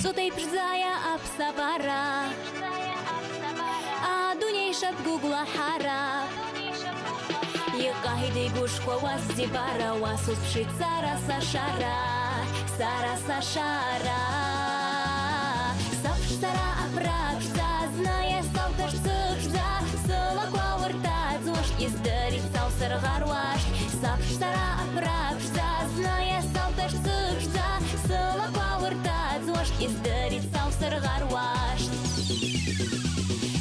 Tutaj brzaja absabara, a duniejsza bgugla harab. Yqahidi gushwa wazibara wasus pshit sara sashara, sara sashara. Sapsh sara aprapsh zaznaje saltash tsupshza, salakwa wartad zwash izdarit sal sargarwash. Sapsh sara aprapsh zaznaje saltash tsupshza, salakwa wartad zwash izdarit sal sargarwash.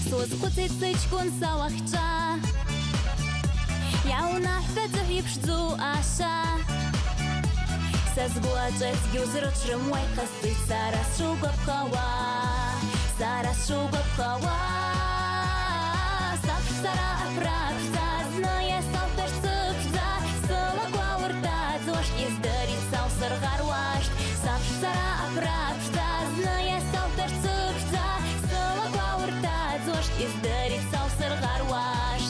Sus qutzit sichkun salachcha, яуна хвэзэх ипшзу аша Сазгуачэц юзрот шрэмвай касты Сарас шугапхава Сарас шугапхава Сапш сара апрапш Зазная салташ цыпшза Сылаква уртат Зош издарит сал сыргарваш Сапш сара апрапш Зазная салташ цыпшза Сылаква уртат Зош издарит сал сыргарваш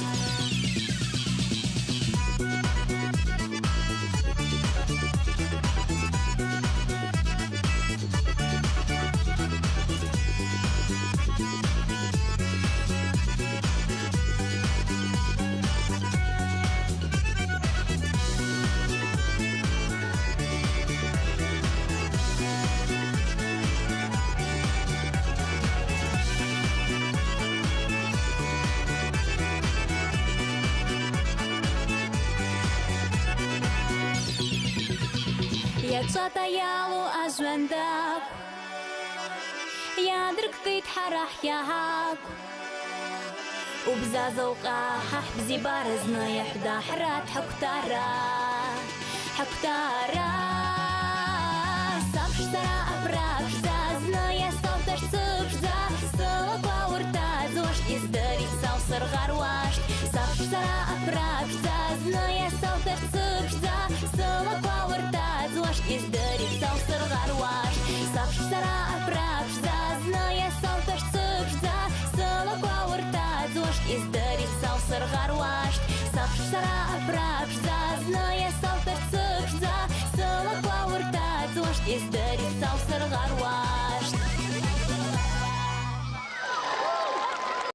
Чата ялу ажвендак Ядрк титхарах яхак وبزازوقا ححبزي بارزنا يحدا حرات حكتارا حكتارا صفش سرا أبراكش زازنا يصوتش صفشزا سلقا ورتاد زوش إزداري تصوصر غرواش صفش سرا أبراكش زازنا يصوتش صفشزا سلقا ورتاد زوش إزداري تصوصر غرواش صفش سرا أبراكش زازنا يصوتش صفشزا سلقا ورتاد زوش إزداري تصوصر غرواش صفش سرا أبراكش زازنا يصوتش صفشزا سلقا ورتاد زوش إزداري تصوصر غرواش